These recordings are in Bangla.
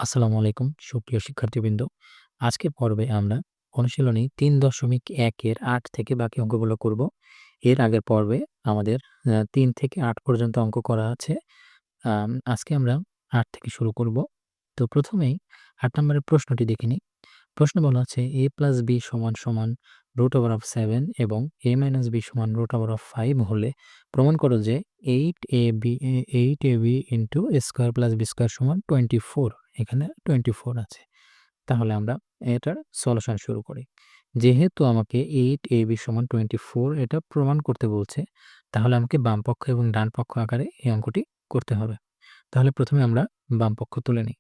আসসালামু আলাইকুম সুপ্রিয় শিক্ষার্থীবৃন্দ। আজকের পর্বে আমরা অনুশীলনী ৩.১ এর ৮ থেকে বাকি অঙ্কগুলো করব। এর আগের পর্বে আমাদের ৩ থেকে ৮ পর্যন্ত অঙ্ক করা আছে। আজকে আমরা ৮ থেকে শুরু করব। তো প্রথমেই ৮ নম্বরের প্রশ্নটি দেখে নিই। প্রশ্নে বলা আছে a+b √7 এবং a-b √5 হলে প্রমাণ করো যে 8ab square plus b square সমান 24। এখানে 24 আছে। তাহলে আমরা এটার সলিউশন শুরু করি। যেহেতু আমাকে 8ab সমান 24 এটা প্রমাণ করতে বলছে, তাহলে আমাকে বাম পক্ষ এবং ডান পক্ষ আকারে এই অঙ্কটি করতে হবে। তাহলে প্রথমে আমরা বাম পক্ষ তুলে নিই।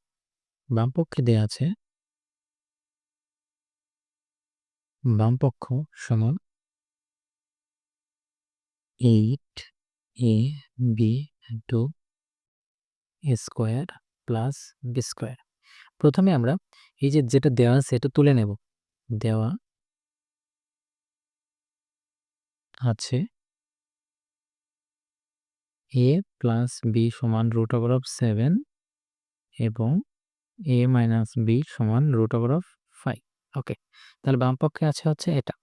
বাম পক্ষে দেয়া আছে বাম পক্ষ সমান 8ab square plus b square. প্রথমে আমরা এই যে যেটা দেওয়া আছে এটা তুলে নেব। দেওয়া আছে a প্লাস b সমান √7 এবং a মাইনাস b সমান √5। ওকে, তাহলে বাম পক্ষে আছে হচ্ছে এটা।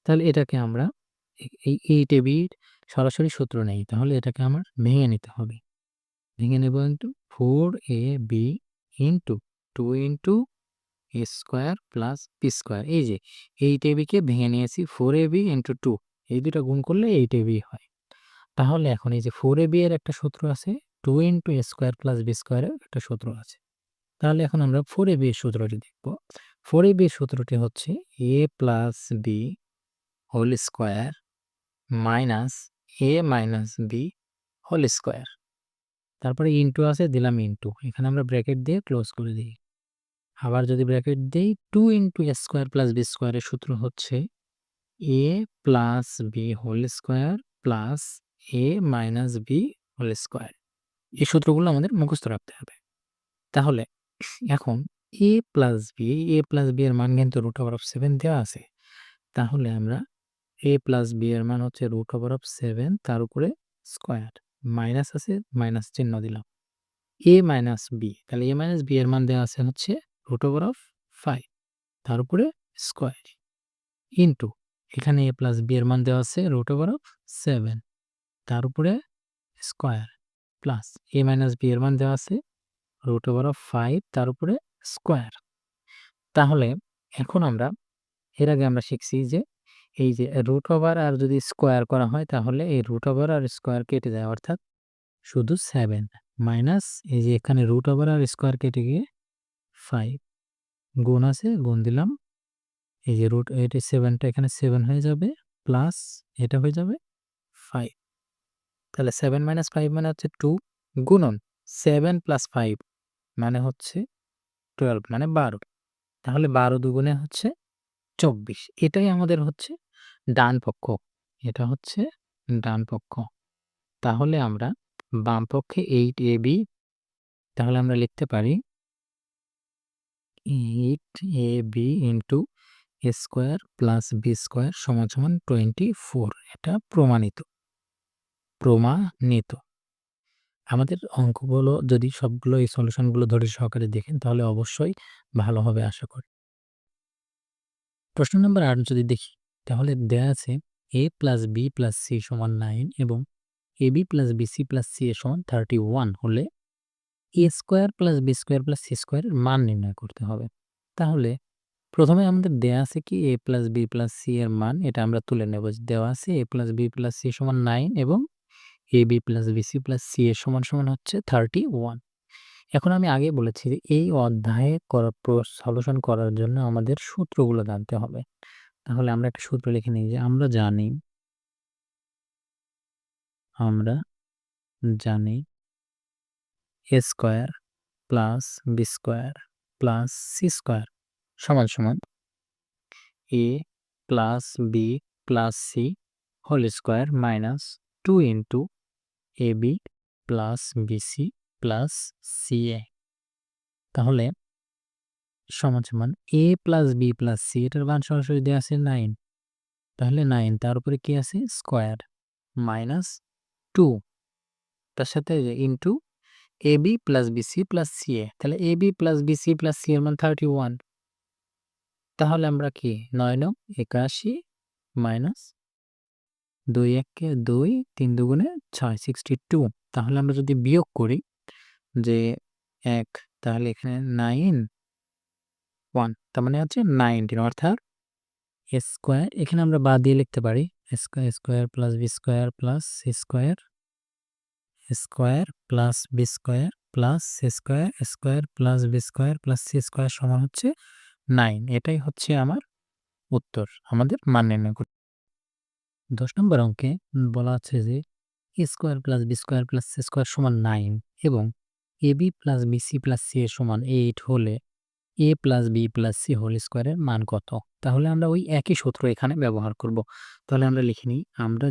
তাহলে এটাকে আমরা এই 8ab সরাসরি সূত্র নেই, তাহলে এটাকে আমার ভেঙে নিতে হবে। ভেঙে নেব into 4ab into 2 into a square plus b square. এই যে 8ab কে ভেঙে নিয়েছি 4ab ইন্টু 2, এই দুটো গুণ করলে 8ab হয়। তাহলে এখন এই যে 4ab এর একটা সূত্র আছে, 2 into a square plus b স্কয়ারের একটা সূত্র আছে। তাহলে এখন আমরা 4ab এর সূত্রটি দেখব। 4ab এর সূত্রটি হচ্ছে a plus b whole square minus a minus b whole square. তারপরে ইন্টু আছে, দিলাম ইন্টু। এখানে আমরা ব্র্যাকেট দিয়ে ক্লোজ করে দিই। আবার যদি ব্র্যাকেট দেই 2 into a square plus b স্কয়ারের সূত্র হচ্ছে a plus b whole square plus a minus b whole square. এই সূত্রগুলো আমাদের মুখস্থ রাখতে হবে। তাহলে এখন a প্লাস b এর মান কিন্তু √7 দেওয়া আছে। তাহলে আমরা a প্লাস b এর মান হচ্ছে √7, তার উপরে স্কয়ার, মাইনাস আছে, মাইনাস চিহ্ন দিলাম। a মাইনাস b, তাহলে a মাইনাস b এর মান দেওয়া আছে হচ্ছে √5, তার উপরে স্কয়ার, ইন্টু এখানে a প্লাস b এর মান দেওয়া আছে √7, তার উপরে square, plus a minus b এর মান দেওয়া আছে √5, তার উপরে স্কয়ার। তাহলে এখন আমরা এর আগে আমরা শিখছি যে এই যে √ আর যদি স্কয়ার করা হয় তাহলে এই √ আর স্কয়ার কেটে যায়, অর্থাৎ শুধু 7 মাইনাস এই যে এখানে √ আর স্কয়ার কেটে গিয়ে 5, গুণ আছে, গুণ দিলাম। এই যে এটা 7টা এখানে 7 হয়ে যাবে, প্লাস এটা হয়ে যাবে 5। তাহলে 7 - 5 মানে হচ্ছে 2, গুণন 7 + 5 মানে হচ্ছে 12, মানে 12। তাহলে 12 দুগুণে হচ্ছে 24। এটাই আমাদের হচ্ছে ডান পক্ষ। এটা হচ্ছে ডান পক্ষ। তাহলে আমরা বাম পক্ষে 8ab, তাহলে আমরা লিখতে পারি 8ab into a square plus b square সমান 24। এটা প্রমাণিত। আমাদের অঙ্কগুলো যদি সবগুলো এই সলিউশনগুলো ধৈর্য সহকারে দেখেন তাহলে অবশ্যই ভালো হবে আশা করি। প্রশ্ন নম্বর 8 যদি দেখি তাহলে দেয়া আছে a plus b plus c সমান 9 এবং ab plus bc plus ca সমান 31 হলে a square plus b square plus c স্কয়ারের মান নির্ণয় করতে হবে। তাহলে প্রথমে আমাদের দেয়া আছে কি a plus b plus c এর মান, এটা আমরা তুলে নেব। দেওয়া আছে a plus b plus c সমান 9 এবং ab plus bc plus c এর সমান হচ্ছে 31। এখন আমি আগে বলেছি যে এই অধ্যায়ে সলিউশন করার জন্য আমাদের সূত্রগুলো জানতে হবে। তাহলে আমরা একটা সূত্র লিখে নিই যে আমরা জানি a square plus b square plus c square সমান a plus b plus c whole square minus 2 into ab plus bc plus ca। তাহলে সমান a plus b plus c, এটার মান সরাসরি দেওয়া আছে 9, তাহলে 9 তার উপরে কি আছে স্কয়ার মাইনাস 2, তার সাথে into AB plus BC plus CA, তাহলে AB plus BC plus C এর মান 31। তাহলে আমরা কি 9 9 81 মাইনাস 2 1 কে 2, 3 দুগুণে 6 62। তাহলে আমরা যদি বিয়োগ করি যে 1, তাহলে এখানে 9 1, তার মানে হচ্ছে 19, অর্থাৎ a স্কয়ার, এখানে আমরা বাদ দিয়ে লিখতে পারি square square plus b square plus c square, square plus b square plus c square, square plus b square plus c square সমান হচ্ছে 9। এটাই হচ্ছে আমার উত্তর, আমাদের মান নির্ণয় করতে। 10 নম্বর অঙ্কে বলা আছে যে a square plus b square plus c square সমান 9 এবং ab plus bc plus c এর সমান 8 হলে a plus b plus c whole স্কয়ারের মান কত? তাহলে আমরা ওই একই সূত্র এখানে ব্যবহার করব। তাহলে আমরা লিখে নিই, আমরা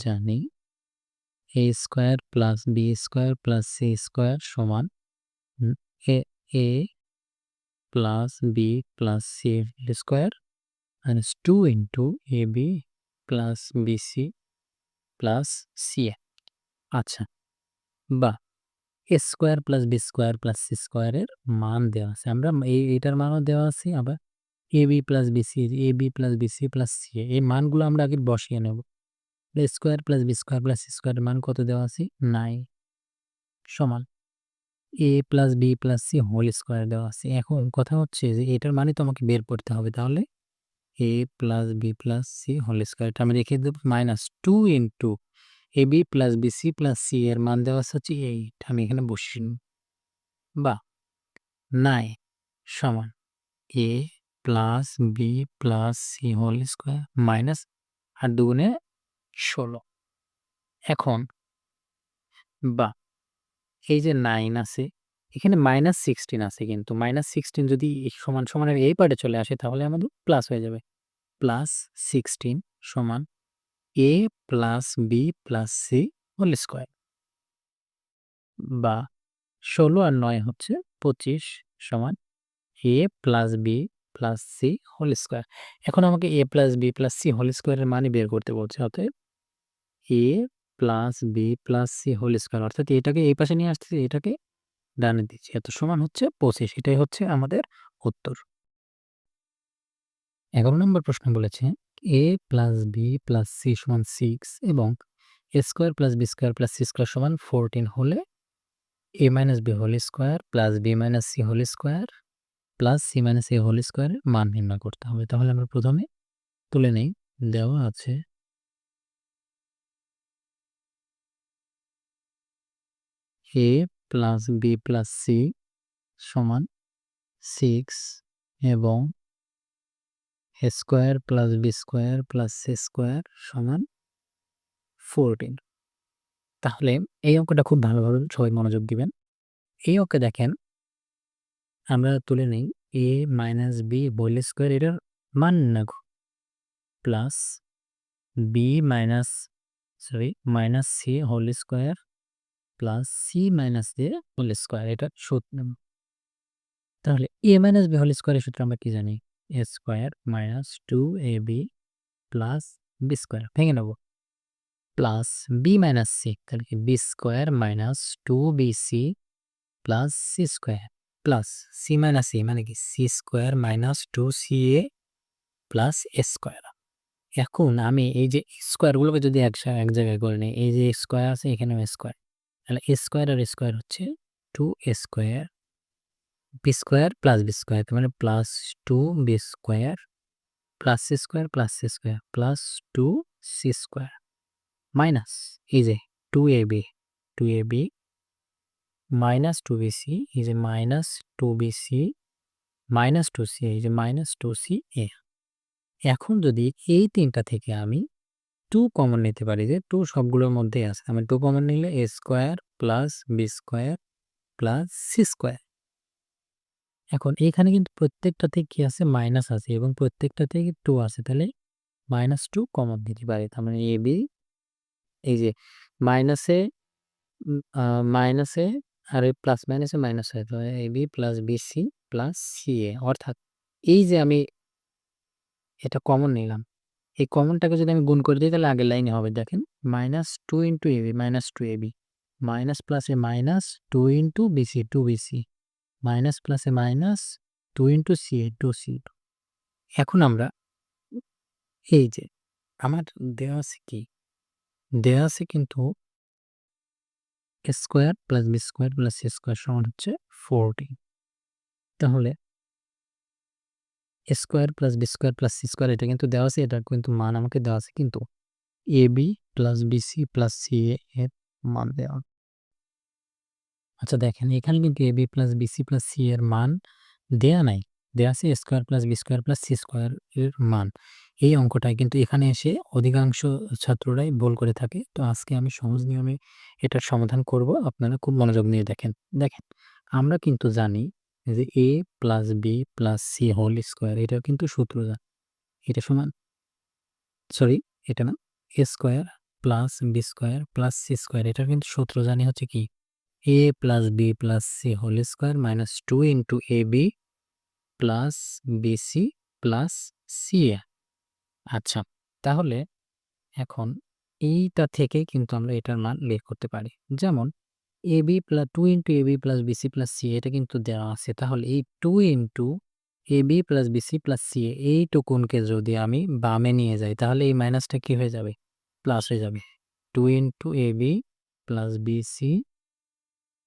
জানি a square plus b square plus c square সমান a plus b plus c whole square minus 2 into ab plus bc plus ca। আচ্ছা, বা a square plus b square plus c স্কয়ারের মান দেওয়া আছে, আমরা এইটার মানও দেওয়া আছে, আবার ab plus bc plus bc plus c এই মানগুলো আমরা আগে বসিয়ে নেব। a square plus b square plus c স্কয়ারের মান কত দেওয়া আছে? 9 সমান a plus b plus c whole square দেওয়া আছে। এখন কথা হচ্ছে যে এটার মানে তো আমাকে বের করতে হবে, তাহলে a plus b plus c whole স্কয়ারটা আমি রেখে দেব minus 2 into ab plus bc plus c এর মান দেওয়া আছে হচ্ছে 8, আমি এখানে বসিয়ে নিই, বা 9 সমান a plus b plus c whole square minus 8 দুগুণে 16। এখন বা এই যে 9 আছে, এখানে মাইনাস 16 আছে, কিন্তু মাইনাস 16 যদি সমান সমানের এই পার্টে চলে আসে তাহলে আমাদের প্লাস হয়ে যাবে। প্লাস 16 সমান a plus b plus c whole square, বা 16 আর 9 হচ্ছে 25 সমান a plus b plus c whole square. এখন আমাকে a plus b plus c whole স্কয়ারের মানে বের করতে বলছে, অতএব a plus b plus c whole square, অর্থাৎ এটাকে এই পাশে নিয়ে আসতেছি, এটাকে ডানে দিচ্ছি, এত সমান হচ্ছে 25। এটাই হচ্ছে আমাদের উত্তর। 11 নম্বর প্রশ্ন বলেছে a plus b plus c সমান 6 এবং a square plus b square plus c square সমান 14 হলে a minus b whole square plus b minus c whole square plus c minus a whole স্কয়ারের মান নির্ণয় করতে হবে। তাহলে আমরা প্রথমে তুলে নেই, দেওয়া আছে a plus b plus c সমান 6 এবং a square plus b square plus c square সমান 14। তাহলে এই অঙ্কটা খুব ভালোভাবে সবাই মনোযোগ দিবেন। এই অঙ্কে দেখেন আমরা তুলে নেই a minus b whole square, এটার মান নির্ণয় plus b minus minus c whole square plus c minus a whole square, এটা সূত্র। তাহলে a মাইনাস b হোল স্কয়ারের সূত্র আমরা কি জানি? a square minus 2ab plus b square, ভেঙে নেব, প্লাস b মাইনাস c, তাহলে কি b square minus 2bc plus c square plus c minus a মানে কি c square minus 2ca plus a square. এখন আমি এই যে স্কয়ারগুলোকে যদি এক জায়গায় করে নিই, এই যে স্কয়ার আছে এখানেও স্কয়ার, তাহলে a স্কয়ার আর স্কয়ার হচ্ছে 2a square b square plus b square, তার মানে plus 2b square plus c square plus c square plus 2c square minus এই যে 2ab মাইনাস 2bc, এই যে মাইনাস 2bc মাইনাস 2c, এই যে মাইনাস 2ca। এখন যদি এই তিনটা থেকে আমি 2 কমন নিতে পারি, যে 2 সবগুলোর মধ্যেই আছে, আমি 2 কমন নিলে a square plus b square plus c square. এখন এখানে কিন্তু প্রত্যেকটা থেকে কি আছে? মাইনাস আছে, এবং প্রত্যেকটা থেকে 2 আছে, তাহলে মাইনাস 2 কমন দিতে পারি। তার মানে ab, এই যে মাইনাসে মাইনাসে আর এই প্লাস মাইনাসে মাইনাস হয়, তাহলে ab plus bc plus ca, অর্থাৎ এই যে আমি এটা কমন নিলাম, এই কমনটাকে যদি আমি গুণ করে দিই তাহলে আগের লাইনে হবে। দেখেন -2 ইন্টু এবি -2 এবি মাইনাস প্লাসে minus 2 into BC 2 BC minus প্লাসে মাইনাস 2 ইন্টু সিএ 2 সি। এখন আমরা এই যে আমার দেওয়া আছে কি, দেওয়া আছে কিন্তু A square plus B square plus C square সমান হচ্ছে 40। তাহলে A square plus B square plus C square এটা কিন্তু দেওয়া আছে, এটা কিন্তু মান আমাকে দেওয়া আছে কিন্তু AB plus BC plus CA এর মান দেওয়া। আচ্ছা দেখেন এখানে কিন্তু AB plus BC plus C এর মান দেয়া নাই, দেয়া আছে A square plus B square plus C square এর মান। এই অঙ্কটাই কিন্তু এখানে এসে অধিকাংশ ছাত্ররাই ভুল করে থাকে। তো আজকে আমি সহজ নিয়মে এটার সমাধান করব, আপনারা খুব মনোযোগ নিয়ে দেখেন। দেখেন আমরা কিন্তু জানি যে A plus B plus C whole square এটাও কিন্তু সূত্র জানি। এটা সমান সরি এটা না, A square plus B square plus C square এটার কিন্তু সূত্র জানি হচ্ছে কি a plus B plus C whole square minus 2 into A B plus BC plus C A. আচ্ছা তাহলে এখন এইটা থেকে কিন্তু আমরা এটার মান বের করতে পারি। যেমন A B plus 2 into A B plus BC plus C এটা কিন্তু দেওয়া আছে। তাহলে এই 2 into A B plus BC plus C এইটুকুনকে যদি আমি বামে নিয়ে যাই তাহলে এই মাইনাসটা কি হয়ে যাবে, প্লাস হয়ে যাবে। 2 into A B plus BC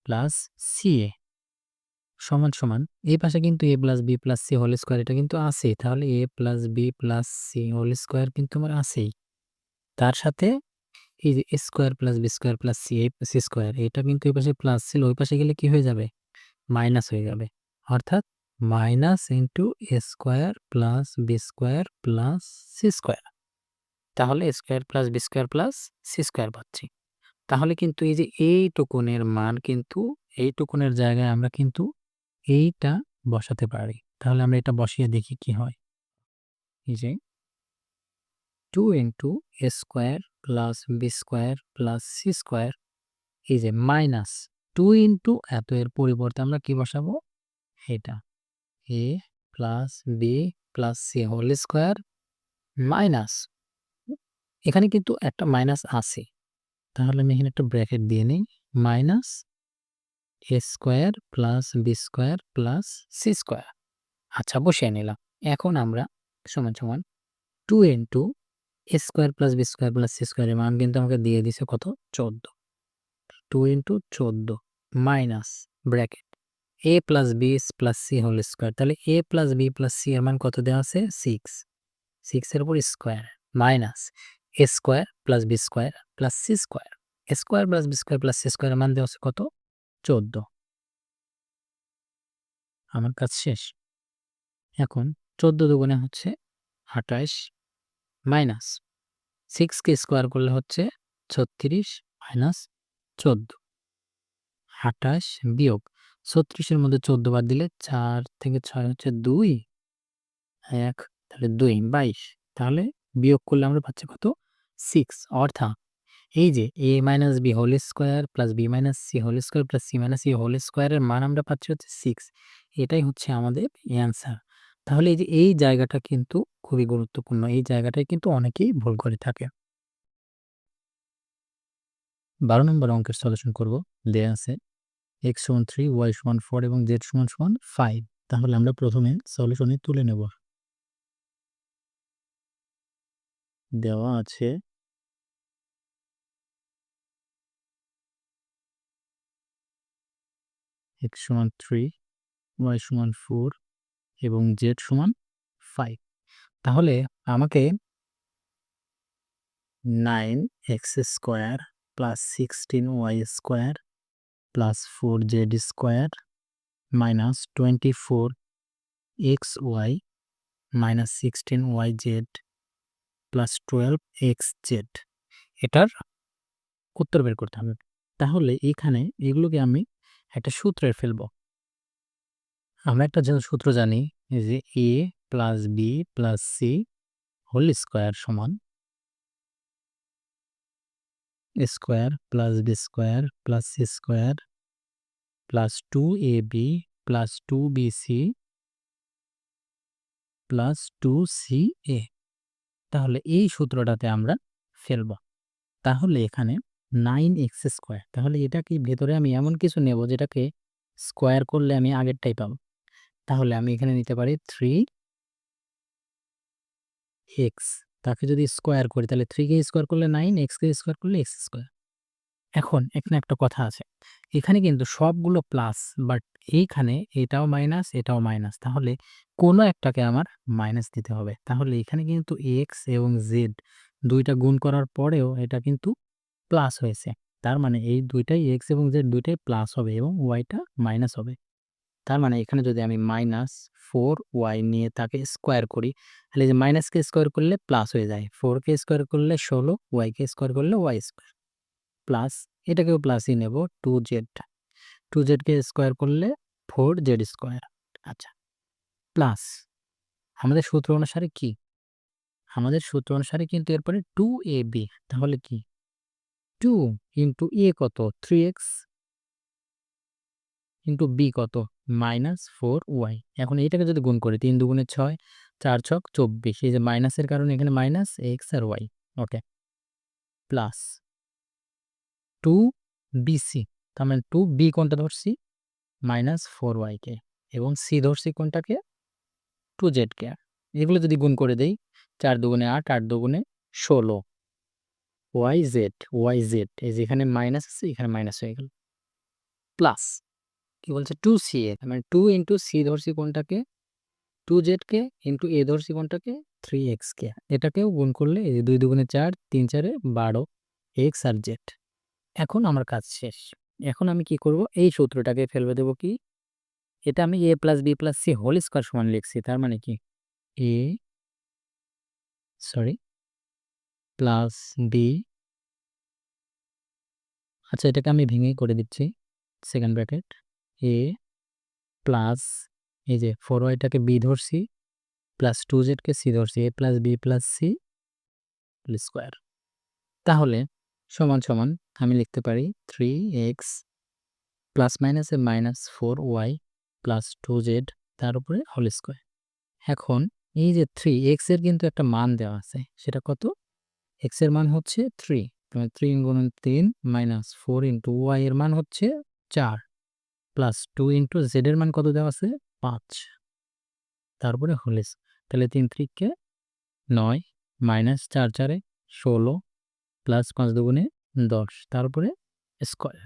plus C A সমান সমান এই পাশে কিন্তু A plus B plus C whole square এটা কিন্তু আছেই। তাহলে A plus B plus C whole square কিন্তু আমার আছেই। তার সাথে এই যে square plus B square plus C square এটা কিন্তু এই পাশে প্লাস ছিল, ওই পাশে গেলে কি হয়ে যাবে, মাইনাস হয়ে যাবে। অর্থাৎ minus into A square plus B square plus C square. তাহলে square plus B square plus C square পাচ্ছি। তাহলে কিন্তু এই যে এইটুকুনের মান কিন্তু এইটুকুনের জায়গায় আমরা কিন্তু এইটা বসাতে পারি। তাহলে আমরা এটা বসিয়ে দেখি কি হয়। এই যে 2 into A square plus B square plus C square এই যে মাইনাস 2 ইন্টু এত এর পরিবর্তে আমরা কি বসাবো, এটা A plus B plus C whole square minus এখানে কিন্তু একটা মাইনাস আছে। তাহলে আমি এখানে একটা ব্র্যাকেট দিয়ে নিই, minus A square plus B square plus C square. আচ্ছা বসিয়ে নিলাম। এখন আমরা সমান সমান 2 into A square plus B square plus C স্কোয়ারের মান কিন্তু আমাকে দিয়ে দিছে কত, 14। 2 into 14 minus bracket A plus B plus C whole square. তাহলে A plus B plus C এর মান কত দেওয়া আছে, 6। 6 এর উপর square minus A square plus B square plus C square. A square plus B square plus C স্কোয়ারের মান দেওয়া আছে কত, 14। আমার কাজ শেষ। এখন 14 দুগুণে হচ্ছে 28 মাইনাস 6 কে স্কোয়ার করলে হচ্ছে 36 মাইনাস 14 28 বিয়োগ 36 এর মধ্যে 14 বাদ দিলে 4 থেকে 6 হচ্ছে 2 1 তাহলে 2 22 তাহলে বিয়োগ করলে আমরা পাচ্ছি কত, 6। অর্থাৎ এই যে a minus B whole square plus B minus C whole square plus C minus E whole স্কোয়ারের মান আমরা পাচ্ছি হচ্ছে 6। এটাই হচ্ছে আমাদের অ্যান্সার। তাহলে এই যে এই জায়গাটা কিন্তু খুবই গুরুত্বপূর্ণ, এই জায়গাটায় কিন্তু অনেকেই ভুল করে থাকে। 12 নম্বর অঙ্কের সলিউশন করব। দেয়া আছে x সমান 3 y সমান 4 এবং z সমান 5। তাহলে আমরা প্রথমে সলিউশনে তুলে নেব। দেওয়া আছে x সমান 3 y সমান 4 এবং z সমান 5। তাহলে আমাকে 9x square plus 16y square plus 4z square minus 24xy minus 16yz plus 12xz এটার উত্তর বের করতে হবে। তাহলে এখানে এগুলোকে আমি একটা সূত্রে ফেলবো। আমরা একটা যে সূত্র জানি যে a plus B plus C whole square সমান square plus B square plus C square plus 2ab plus 2bc plus 2ca। তাহলে এই সূত্রটাতে আমরা ফেলব। তাহলে এখানে 9x², তাহলে এটা কি ভেতরে আমি এমন কিছু নেব যেটাকে স্কোয়ার করলে আমি আগেরটাই পাবো। তাহলে আমি এখানে নিতে পারি 3x, তাকে যদি স্কোয়ার করি তাহলে 3 কে স্কোয়ার করলে 9, x কে স্কোয়ার করলে x²। এখন এখানে একটা কথা আছে, এখানে কিন্তু সবগুলো প্লাস, বাট এইখানে এটাও মাইনাস এটাও মাইনাস, তাহলে কোনো একটাকে আমার মাইনাস দিতে হবে। তাহলে এখানে কিন্তু x এবং z দুইটা গুণ করার পরেও এটা কিন্তু প্লাস হয়েছে, তার মানে এই দুইটাই x এবং z দুইটাই প্লাস হবে এবং ওয়াইটা মাইনাস হবে। তার মানে এখানে যদি আমি -4y নিয়ে তাকে স্কোয়ার করি, তাহলে যে মাইনাসকে স্কোয়ার করলে প্লাস হয়ে যায়, 4কে স্কোয়ার করলে 16, ওয়াইকে স্কোয়ার করলে y², প্লাস এটাকেও প্লাসই নেব 2z, 2z কে স্কোয়ার করলে 4z²। আচ্ছা, প্লাস আমাদের সূত্র অনুসারে কি, আমাদের সূত্র অনুসারে কিন্তু এরপরে 2ab, তাহলে কি 2 ইন্টু a কত 3x ইন্টু b কত -4y। এখন এইটাকে যদি গুণ করি 3 দুগুণে 6, 4 ছক 24, এই যে মাইনাসের কারণে এখানে মাইনাস x আর y। ওকে, প্লাস 2bc, তার মানে 2b কোনটা ধরছি -4y কে, এবং c ধরছি কোনটাকে 2z কে। এগুলো যদি গুণ করে দেই 4 দুগুণে 8, 8 দুগুণে 16, yz, yz এই যে এখানে মাইনাস আছে এখানে মাইনাস হয়ে গেল, প্লাস কি বলছে 2ca, তার মানে 2 ইন্টু c ধরছি কোনটাকে 2z কে, ইন্টু a ধরছি কোনটাকে 3x কে। এটাকেও গুণ করলে এই যে 2 দুগুণে 4, 3 চারে 12, x আর z। এখন আমার কাজ শেষ। এখন আমি কি করব, এই সূত্রটাকে ফেলবে দেব কি, এটা আমি a plus b plus c whole square সমান লিখছি, তার মানে কি a প্লাস b, আচ্ছা এটাকে আমি ভেঙে করে দিচ্ছি, সেকেন্ড ব্র্যাকেট a প্লাস এই যে 4y-টাকে b ধরছি প্লাস 2z-কে c ধরছি, a plus b plus c whole square. তাহলে সমান সমান আমি লিখতে পারি 3x প্লাস মাইনাসে -4y প্লাস 2z তার উপরে হোল স্কোয়ার। এখন এই যে 3x এর কিন্তু একটা মান দেওয়া আছে, সেটা কত, x এর মান হচ্ছে 3, 3 গুণন 3 -4 ইন্টু y এর মান হচ্ছে 4 প্লাস 2 ইন্টু z এর মান কত দেওয়া আছে 5, তারপরে হোল স্কোয়ার। তাহলে 3 3 কে 9 মাইনাস 4 4 16 প্লাস 5 দুগুণে 10, তারপরে স্কোয়ার।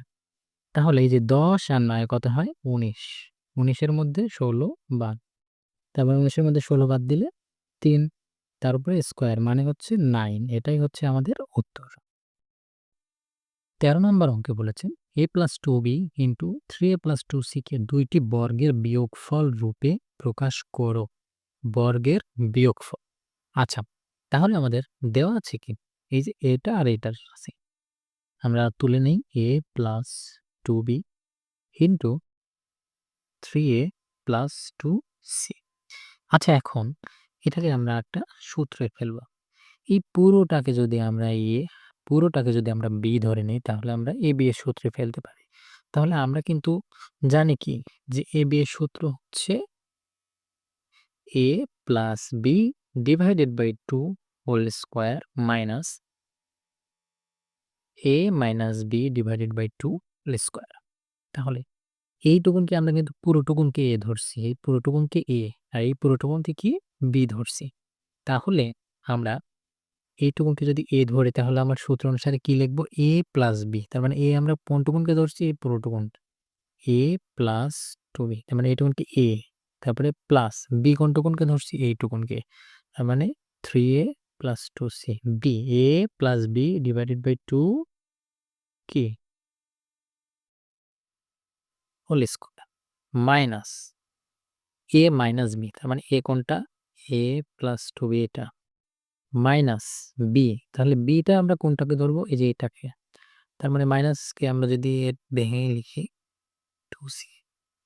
তাহলে এই যে 10 আর 9 কত হয় 19, 19-এর মধ্যে 16 বাদ, তারপরে 19-এর মধ্যে 16 বাদ দিলে 3, তার উপরে স্কোয়ার মানে হচ্ছে 9। এটাই হচ্ছে আমাদের উত্তর। 13 নম্বর অঙ্কে বলেছেন a plus 2b into 3a plus 2c কে দুইটি বর্গের বিয়োগফল রূপে প্রকাশ করো। বর্গের বিয়োগফল। আচ্ছা, তাহলে আমাদের দেওয়া আছে কি, এই যে এটা আর এটার আছে, আমরা তুলে নেই a plus 2b into 3a plus 2c। আচ্ছা, এখন এটাকে আমরা একটা সূত্রে ফেলব। এই পুরোটাকে যদি আমরা b ধরে নিই, তাহলে আমরা ab এর সূত্রে ফেলতে পারি। তাহলে আমরা কিন্তু জানি কি, যে ab এর সূত্র হচ্ছে a plus b divided by 2 whole square minus a minus b divided by 2 whole square. তাহলে এইটুকুনকে আমরা কিন্তু পুরোটুকুনকে a ধরছি, এই পুরোটুকুনকে a আর এই পুরোটুকুনকে কি b ধরছি। তাহলে আমরা এইটুকুনকে যদি a ধরি, তাহলে আমার সূত্র অনুসারে কি লিখব, a প্লাস b, তার মানে a আমরা কোনটুকুনকে ধরছি এই পুরোটুকুন, a প্লাস 2b, তার মানে এইটুকুনকে a, তারপরে প্লাস b কোনটুকুনকে ধরছি এইটুকুনকে, তার মানে 3a plus 2c, b a plus b divided by 2 কি whole square minus a minus b, তার মানে a কোনটা a প্লাস 2b এটা, মাইনাস b, তাহলে bটা আমরা কোনটাকে ধরবো, এই যে এটাকে, তার মানে মাইনাসকে আমরা যদি ভেঙে লিখি 2c,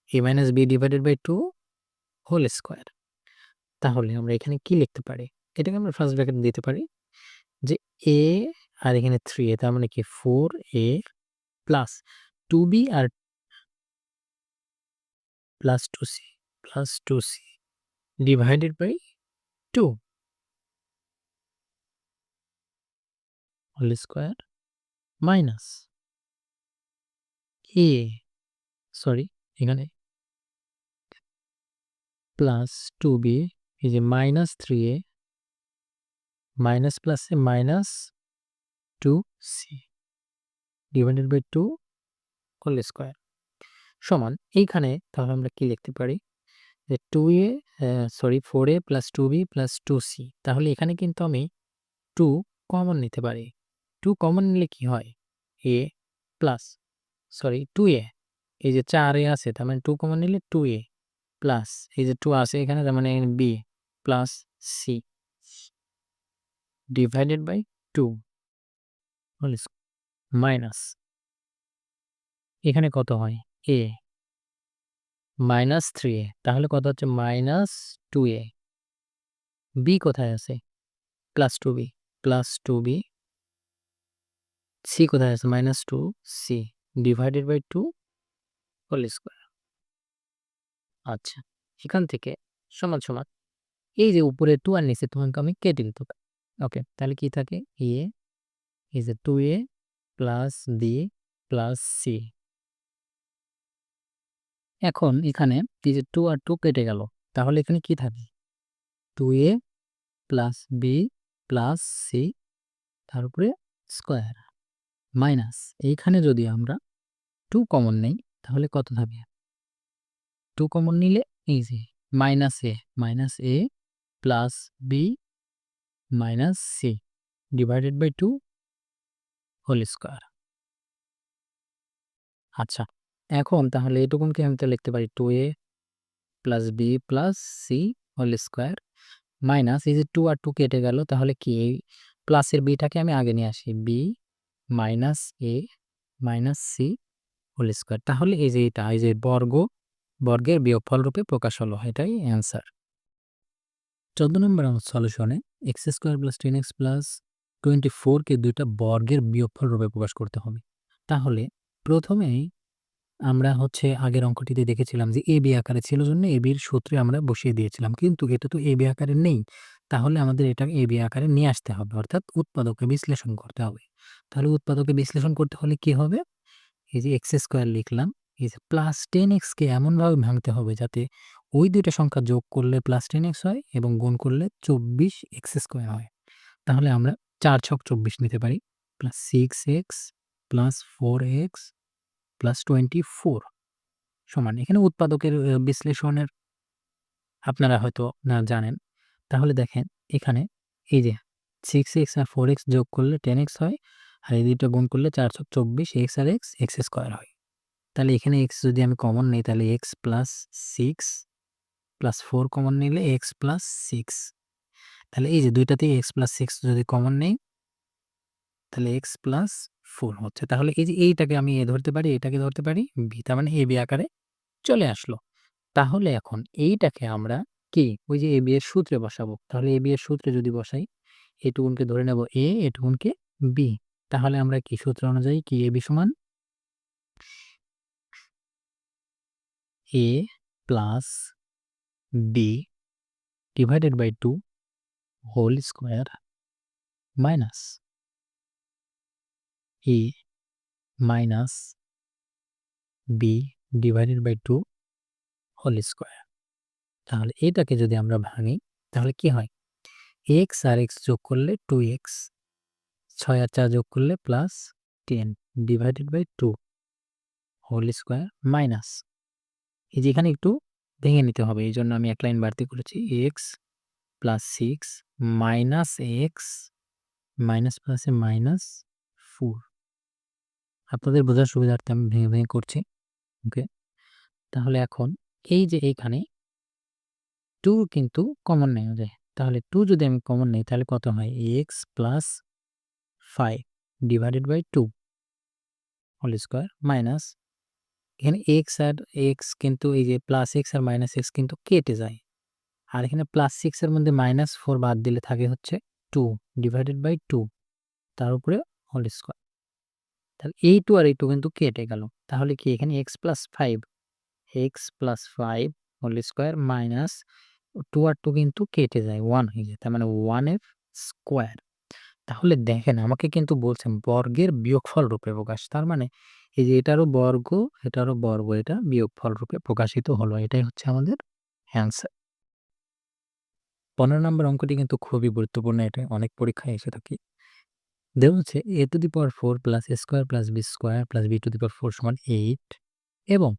a minus b divided by 2 whole square. তাহলে আমরা এখানে কি লিখতে পারি, এটাকে আমরা ফার্স্ট ব্র্যাকেট দিতে পারি যে a আর এখানে 3a, তার মানে কি 4a প্লাস 2b আর plus 2c divided by 2, whole square minus A sorry এখানে প্লাস 2b এই যে মাইনাস 3a মাইনাস প্লাসে minus 2c divided by 2 whole square সমান এইখানে তাহলে আমরা কি লিখতে পারি যে 4a plus 2b plus 2c তাহলে এখানে কিন্তু আমি 2 কমন নিতে পারি 2 কমন নিলে কি হয় a প্লাস 2a এই যে 4a আছে তার মানে 2 কমন নিলে 2a প্লাস এই যে 2 আছে এখানে তার মানে b plus c divided by 2 whole minus এখানে কত হয় a মাইনাস 3a তাহলে কত হচ্ছে মাইনাস 2a b কোথায় আছে plus 2b plus 2b c কোথায় আছে minus 2c divided by 2 whole square আচ্ছা এখান থেকে সমান সমান এই যে উপরে 2 আর নিচে তোমাকে আমি কেটে দিতে পারি ওকে তাহলে কি থাকে a is a 2a plus b plus c এখন এখানে এই যে 2 আর 2 কেটে গেল তাহলে এখানে কি থাকে 2a plus b plus c তার উপরে স্কোয়ার মাইনাস এইখানে যদি আমরা 2 কমন নেই তাহলে কত থাকবে 2 কমন নিলে এই যে minus a plus b minus c divided by 2 whole square আচ্ছা এখন তাহলে এটুকুনকে আমি তো লিখতে পারি 2a plus b plus c whole square minus এই যে 2 আর 2 কেটে গেল তাহলে কি এই প্লাসের বিটাকে আমি আগে নিয়ে আসি b minus a minus c whole square তাহলে এই যে এটা এই যে বর্গের বিয়োগফল রূপে প্রকাশ হলো এটাই অ্যান্সার 14 নম্বর সলিউশনে X square plus 10x plus 24 কে দুইটা বর্গের বিয়োগফল রূপে প্রকাশ করতে হবে তাহলে প্রথমেই আমরা হচ্ছে আগের অঙ্কটিতে দেখেছিলাম যে এবি আকারে ছিল জন্য এবির সূত্রে আমরা বসিয়ে দিয়েছিলাম কিন্তু এটা তো এবি আকারে নেই তাহলে আমাদের এটা এবি আকারে নিয়ে আসতে হবে অর্থাৎ উৎপাদকে বিশ্লেষণ করতে হবে তাহলে উৎপাদকে বিশ্লেষণ করতে হলে কি হবে এই যে এক্স স্কোয়ার লিখলাম এই যে প্লাস 10x কে এমনভাবে ভাঙতে হবে যাতে ওই দুইটা সংখ্যা যোগ করলে প্লাস 10x হয় এবং গুণ করলে 24x স্কোয়ার হয় তাহলে আমরা 4×6 = 24 নিতে পারি plus 6x plus 4x plus 24 সমান এখানে উৎপাদকের বিশ্লেষণের আপনারা হয়তো না জানেন তাহলে দেখেন এখানে এই যে 6x আর 4x যোগ করলে 10x হয় আর এই দুইটা গুণ করলে 4×24 x আর x স্কোয়ার হয় তাহলে এখানে x যদি আমি কমন নিই তাহলে x প্লাস 6 প্লাস 4 কমন নিলে x প্লাস 6 তাহলে এই যে দুইটাতেই x প্লাস 6 যদি কমন নেই তাহলে x প্লাস 4 হচ্ছে তাহলে এই যে এইটাকে আমি a ধরতে পারি এটাকে ধরতে পারি b তার মানে ab আকারে চলে আসলো তাহলে এখন এইটাকে আমরা কি ওই যে ab এর সূত্রে বসাবো তাহলে ab এর সূত্রে যদি বসাই এটুকুনকে ধরে নেব a এটুকুনকে b তাহলে আমরা কি সূত্র অনুযায়ী কি ab সমান a plus b divided by 2 whole square minus a minus b divided by 2 whole square তাহলে এটাকে যদি আমরা ভাঙি তাহলে কি হয় x আর x যোগ করলে 2x 6 আর 4 যোগ করলে plus 10 divided by 2 whole square minus এই যে এখানে একটু ভেঙে নিতে হবে এই জন্য আমি এক লাইন বাড়তি করেছি x plus 6 minus x minus প্লাসে মাইনাস 4 আপনাদের বোঝার সুবিধার্থে আমি ভেঙে ভেঙে করছি ওকে তাহলে এখন এই যে এইখানে 2 কিন্তু কমন নেওয়া যায় তাহলে 2 যদি আমি কমন নেই তাহলে কত হয় x plus 5 divided by 2 whole square minus এখানে x আর x কিন্তু এই যে প্লাস x আর মাইনাস x কিন্তু কেটে যায় আর এখানে প্লাস 6 এর মধ্যে মাইনাস 4 বাদ দিলে থাকে হচ্ছে 2 ডিভাইডেড বাই 2 তার উপরে হোল স্কোয়ার তাহলে এই 2 আর এই 2 কিন্তু কেটে গেল তাহলে কি এখানে x plus 5 whole square minus 2 আর 2 কিন্তু কেটে যায় 1 হয়ে যায় তার মানে 1 এর স্কোয়ার তাহলে দেখেন আমাকে কিন্তু বলছেন বর্গের বিয়োগফল রূপে প্রকাশ। তার মানে এই যে এটারও বর্গ, এটা বিয়োগফল রূপে প্রকাশিত হলো। এটাই হচ্ছে আমাদের অ্যান্সার। 15 নম্বর অঙ্কটি কিন্তু খুবই গুরুত্বপূর্ণ। এটা অনেক পরীক্ষায় এসে থাকে। দেওয়া হচ্ছে a⁴ plus a square plus b square plus b⁴ সমান 8 এবং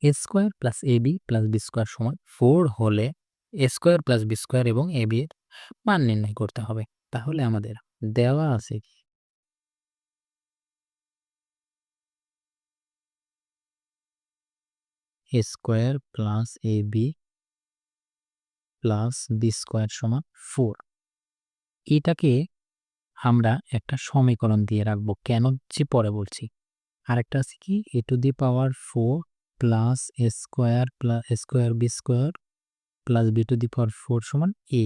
a square plus ab plus b square সমান 4 হলে a square plus b square এবং ab এর মান নির্ণয় করতে হবে। তাহলে আমাদের দেওয়া আছে কি a square plus ab plus b square সমান 4। এটাকে আমরা একটা সমীকরণ দিয়ে রাখবো। কেন যে পরে বলছি। আরেকটা আছে কি a⁴ plus a square plus a square b square plus b⁴ সমান a।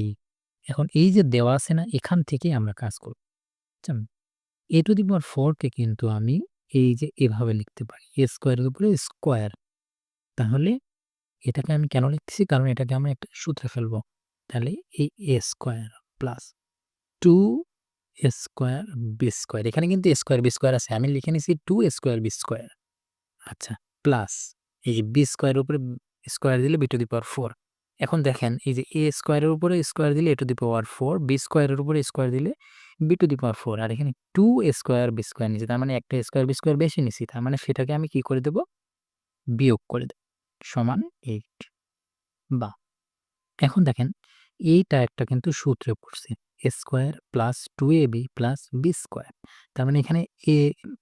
এখন এই যে দেওয়া আছে না, এখান থেকেই আমরা কাজ করব। বুঝছেন? a⁴ কে কিন্তু আমি এই যে এভাবে লিখতে পারি, a স্কয়ারের উপরে স্কয়ার। তাহলে এটাকে আমি কেন লিখতেছি? কারণ এটাকে আমরা একটা সূত্রে ফেলবো। তাহলে এই a square plus 2a square b square, এখানে কিন্তু a স্কয়ার b স্কয়ার আছে। আমি লিখে নিছি 2a স্কয়ার b স্কয়ার। আচ্ছা, প্লাস এই যে b স্কয়ারের উপরে স্কয়ার দিলে b⁴। এখন দেখেন এই যে a স্কয়ারের উপরে স্কয়ার দিলে a⁴, b স্কয়ারের উপরে স্কয়ার দিলে b⁴, আর এখানে 2a স্কয়ার b স্কয়ার নিছি। তার মানে একটা স্কয়ার b স্কয়ার বেশি নিছি। তার মানে সেটাকে আমি কি করে দেব? বিয়োগ করে দেব। সমান 8 বা এখন দেখেন এইটা একটা কিন্তু সূত্রে পড়ছে। a square plus 2ab plus b square. তার মানে এখানে a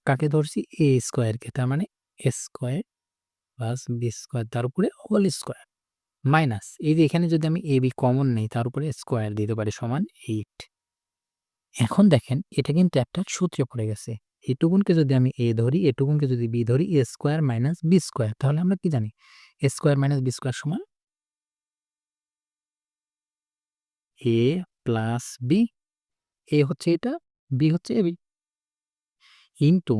কাকে ধরছি? a স্কয়ারকে। তার মানে a square plus B square তার উপরে হোল স্কয়ার মাইনাস এই যে এখানে যদি আমি এ বি কমন নেই তার উপরে স্কয়ার দিতে পারি সমান 8। এখন দেখেন এটা কিন্তু একটা সূত্রে পড়ে গেছে। এটুকুনকে যদি আমি এ ধরি, এটুকুনকে যদি বি ধরি, এ স্কয়ার মাইনাস বি স্কয়ার, তাহলে আমরা কি জানি? এ স্কয়ার মাইনাস বি স্কয়ার সমান এ প্লাস বি। এ হচ্ছে এটা, বি হচ্ছে A B into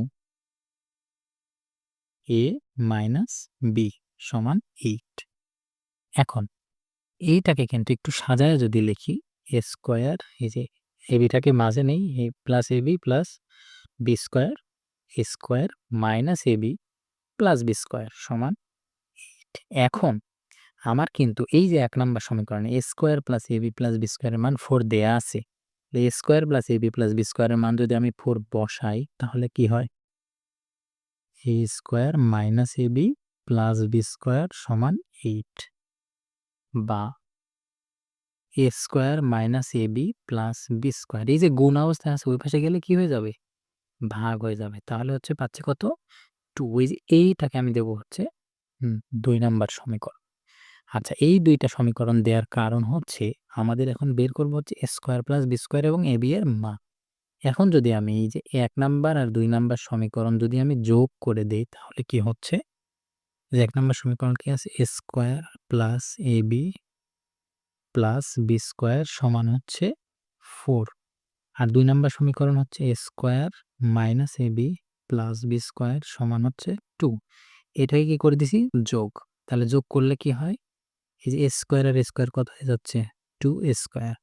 A minus B সমান 8। এখন এইটাকে কিন্তু একটু সাজায় যদি লিখি, এ স্কয়ার এই যে এবিটাকে মাঝে নেই, A plus AB plus B square, A square minus AB plus B square সমান 8। এখন আমার কিন্তু এই যে 1 নম্বর সমীকরণে A square plus AB plus B স্কয়ারের মান 4 দেয়া আছে। A square plus AB plus B স্কয়ারের মান যদি আমি 4 বসাই তাহলে কি হয়? A square minus AB plus B square সমান 8 বা A square minus AB plus B square. এই যে গুণ অবস্থায় আছে ওই পাশে গেলে কি হয়ে যাবে? ভাগ হয়ে যাবে। তাহলে হচ্ছে পাচ্ছি কত? 2। এই যে এইটাকে আমি দেব হচ্ছে 2 নাম্বার সমীকরণ। আচ্ছা, এই 2 টা সমীকরণ দেওয়ার কারণ হচ্ছে আমাদের এখন বের করব হচ্ছে a square plus b square এবং ab এর মান। এখন যদি আমি এই যে 1 নাম্বার আর 2 নাম্বার সমীকরণ যদি আমি যোগ করে দেই তাহলে কি হচ্ছে? যে 1 নাম্বার সমীকরণ কি আছে? a square plus ab plus b square সমান হচ্ছে 4। আর 2 নাম্বার সমীকরণ হচ্ছে a square minus ab plus b square সমান হচ্ছে 2। এটাকে কি করে দিছি? যোগ। তাহলে যোগ করলে কি হয়? এই যে a স্কয়ার আর a স্কয়ার কত হয়ে যাচ্ছে? 2a square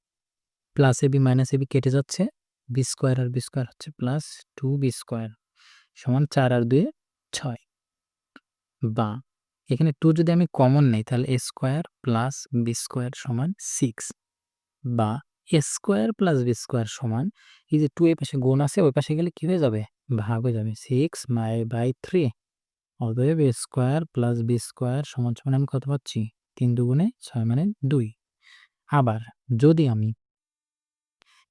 plus ab minus ab কেটে যাচ্ছে। b স্কয়ার আর b স্কয়ার হচ্ছে প্লাস 2b স্কয়ার সমান 4 আর 2 এ 6 বা এখানে 2 যদি আমি কমন নেই তাহলে a square plus b square সমান 6 বা a square plus b square সমান এই যে 2 এর পাশে গুণ আছে ওই পাশে গেলে কি হয়ে যাবে? ভাগ হয়ে যাবে। 6 বাই 3। অতএব a square plus b square সমান সমান আমি কত পাচ্ছি? 3 দুগুণে 6 মানে 2। আবার যদি আমি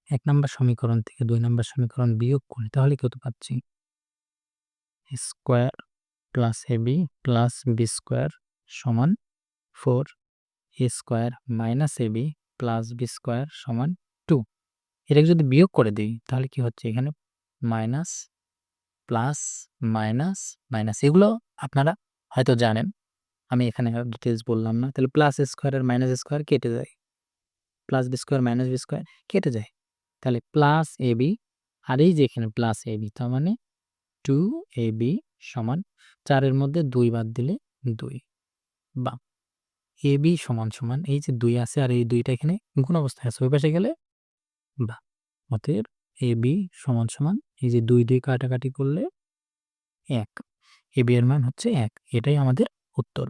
1 নাম্বার সমীকরণ থেকে 2 নাম্বার সমীকরণ বিয়োগ করি তাহলে কত পাচ্ছি? Square plus ab plus b square সমান 4। a square minus ab plus b square সমান 2। এটাকে যদি বিয়োগ করে দিই তাহলে কি হচ্ছে? এখানে মাইনাস, প্লাস, মাইনাস, মাইনাস এগুলো আপনারা হয়তো জানেন। আমি এখানে ডিটেইলস বললাম না। তাহলে প্লাস স্কয়ার আর মাইনাস স্কয়ার কেটে যায়। Plus B square minus B square কেটে যায়। তাহলে প্লাস এবি আর এই যে এখানে প্লাস এবি তার মানে 2ab সমান 4 এর মধ্যে 2 বাদ দিলে 2 বা এবি সমান সমান এই যে 2 আছে আর এই 2টা এখানে গুণ অবস্থায় আছে ওই পাশে গেলে বা অতএব AB সমান এই যে 2 দিয়ে কাটাকাটি করলে 1, AB এর মান হচ্ছে 1, এটাই আমাদের উত্তর।